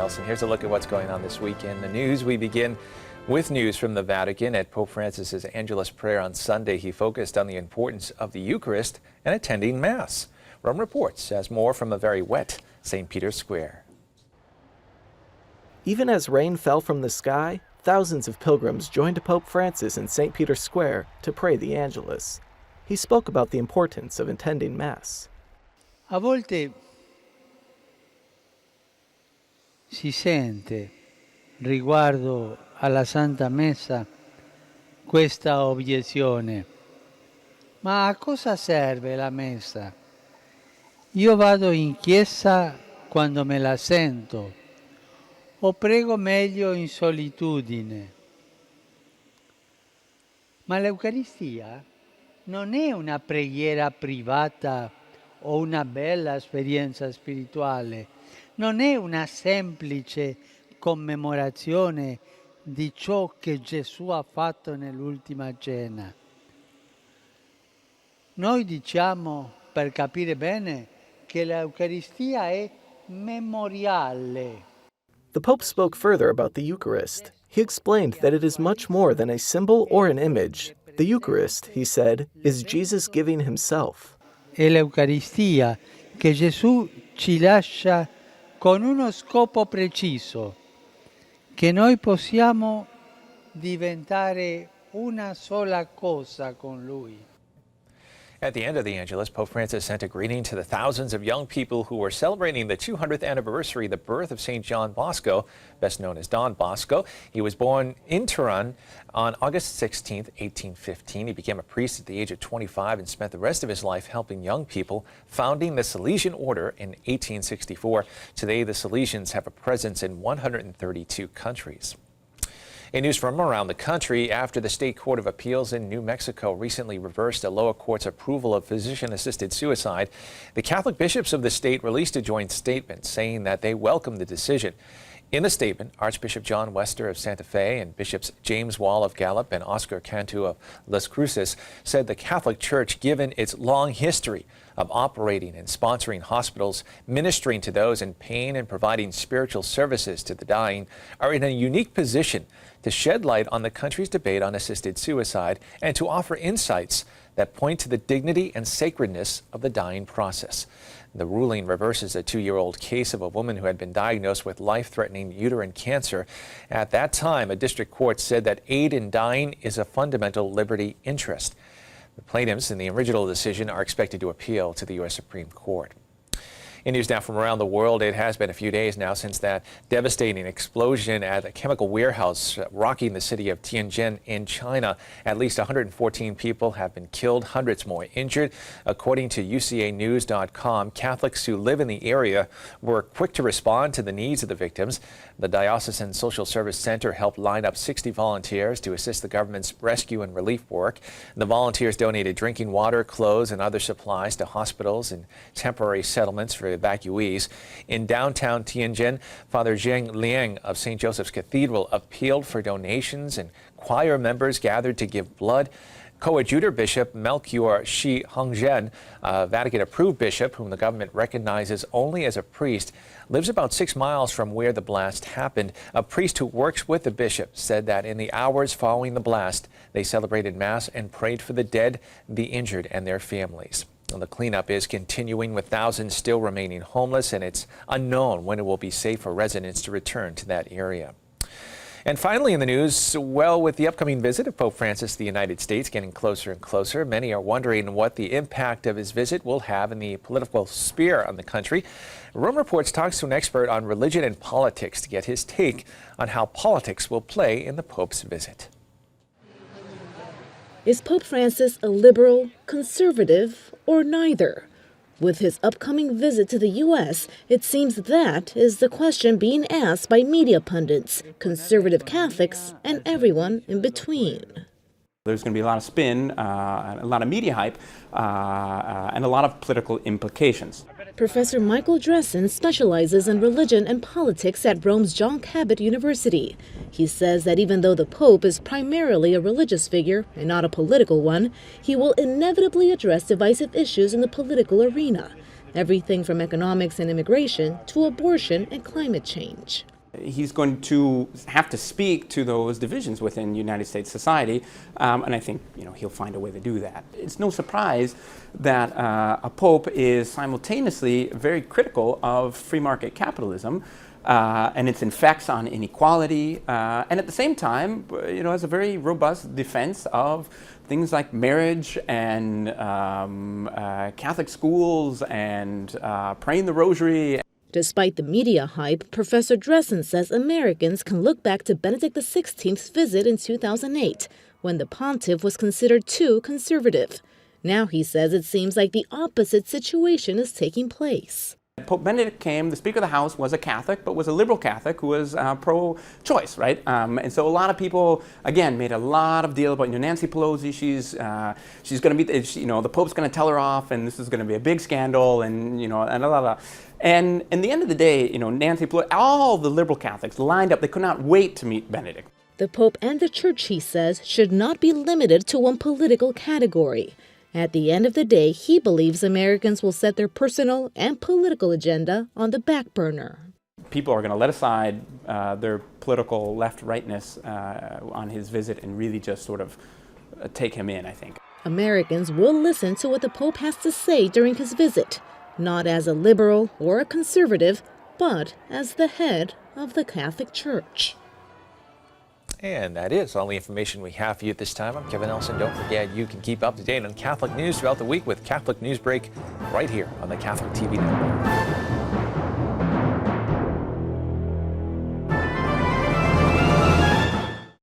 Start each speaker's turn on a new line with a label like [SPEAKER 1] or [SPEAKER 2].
[SPEAKER 1] Nelson. Here's a look at what's going on this week in the news. We begin with news from the Vatican. At Pope Francis's Angelus prayer on Sunday, he focused on the importance of the Eucharist and attending Mass. Rome Reports has more from a very wet St. Peter's Square.
[SPEAKER 2] Even as rain fell from the sky, thousands of pilgrims joined Pope Francis in St. Peter's Square to pray the Angelus. He spoke about the importance of attending Mass.
[SPEAKER 3] A volte si sente riguardo alla Santa Messa questa obiezione: ma a cosa serve la Messa? Io vado in chiesa quando me la sento o prego meglio in solitudine. Ma l'Eucaristia non è una preghiera privata o una bella esperienza spirituale, non è una semplice commemorazione di ciò che Gesù ha fatto nell'ultima cena. Noi diciamo, per capire bene, che l'Eucaristia è memoriale.
[SPEAKER 2] The Pope spoke further about the Eucharist. He explained that it is much more than a symbol or an image. The Eucharist, he said, is Jesus giving himself.
[SPEAKER 3] È l'Eucaristia che Gesù ci lascia con uno scopo preciso, che noi possiamo diventare una sola cosa con Lui.
[SPEAKER 1] At the end of the Angelus, Pope Francis sent a greeting to the thousands of young people who were celebrating the 200th anniversary of the birth of St. John Bosco, best known as Don Bosco. He was born in Turin on August 16, 1815. He became a priest at the age of 25 and spent the rest of his life helping young people, founding the Salesian Order in 1864. Today, the Salesians have a presence in 132 countries. In news from around the country, after the State Court of Appeals in New Mexico recently reversed a lower court's approval of physician-assisted suicide, the Catholic bishops of the state released a joint statement saying that they welcome the decision. In the statement, Archbishop John Wester of Santa Fe and Bishops James Wall of Gallup and Oscar Cantu of Las Cruces said the Catholic Church, given its long history of operating and sponsoring hospitals, ministering to those in pain and providing spiritual services to the dying, are in a unique position to shed light on the country's debate on assisted suicide and to offer insights that point to the dignity and sacredness of the dying process. The ruling reverses a 2-year-old case of a woman who had been diagnosed with life-threatening uterine cancer. At that time, a district court said that aid in dying is a fundamental liberty interest. The plaintiffs in the original decision are expected to appeal to the U.S. Supreme Court. In news now from around the world, it has been a few days now since that devastating explosion at a chemical warehouse rocking the city of Tianjin in China. At least 114 people have been killed, hundreds more injured. According to UCAnews.com, Catholics who live in the area were quick to respond to the needs of the victims. The Diocesan Social Service Center helped line up 60 volunteers to assist the government's rescue and relief work. The volunteers donated drinking water, clothes, and other supplies to hospitals and temporary settlements for evacuees. In downtown Tianjin, Father Zheng Liang of St. Joseph's Cathedral appealed for donations, and choir members gathered to give blood. Coadjutor Bishop Melchior Shi Hongzhen, a Vatican-approved bishop whom the government recognizes only as a priest, lives about 6 miles from where the blast happened. A priest who works with the bishop said that in the hours following the blast, they celebrated Mass and prayed for the dead, the injured, and their families. Well, the cleanup is continuing with thousands still remaining homeless, and it's unknown when it will be safe for residents to return to that area. And finally in the news, well, with the upcoming visit of Pope Francis to the United States getting closer and closer, many are wondering what the impact of his visit will have in the political sphere on the country. Rome Reports talks to an expert on religion and politics to get his take on how politics will play in the Pope's visit.
[SPEAKER 4] Is Pope Francis a liberal, conservative, or neither? With his upcoming visit to the U.S., it seems that is the question being asked by media pundits, conservative Catholics, and everyone in between.
[SPEAKER 5] There's going to be a lot of spin, a lot of media hype, and a lot of political implications.
[SPEAKER 4] Professor Michael Dressen specializes in religion and politics at Rome's John Cabot University. He says that even though the Pope is primarily a religious figure and not a political one, he will inevitably address divisive issues in the political arena, everything from economics and immigration to abortion and climate change.
[SPEAKER 5] He's going to have to speak to those divisions within United States society, and I think he'll find a way to do that. It's no surprise that a pope is simultaneously very critical of free market capitalism and its effects on inequality, and at the same time, has a very robust defense of things like marriage and Catholic schools and praying the rosary.
[SPEAKER 4] Despite the media hype, Professor Dressen says Americans can look back to Benedict XVI's visit in 2008, when the pontiff was considered too conservative. Now he says it seems like the opposite situation is taking place.
[SPEAKER 5] Pope Benedict came, the Speaker of the House was a Catholic, but was a liberal Catholic who was pro-choice, right? And so a lot of people, again, made a lot of deal about Nancy Pelosi. She's going to be, the Pope's going to tell her off, and this is going to be a big scandal, and and a lot of. And in the end of the day, Nancy Pelosi, all the liberal Catholics lined up. They could not wait to meet Benedict.
[SPEAKER 4] The Pope and the Church, he says, should not be limited to one political category. At the end of the day, he believes Americans will set their personal and political agenda on the back burner.
[SPEAKER 5] People are going to let aside their political left-rightness on his visit and really just sort of take him in, I think.
[SPEAKER 4] Americans will listen to what the Pope has to say during his visit, not as a liberal or a conservative, but as the head of the Catholic Church.
[SPEAKER 1] And that is all the information we have for you at this time. I'm Kevin Nelson. Don't forget, you can keep up to date on Catholic news throughout the week with Catholic Newsbreak right here on the Catholic TV Network.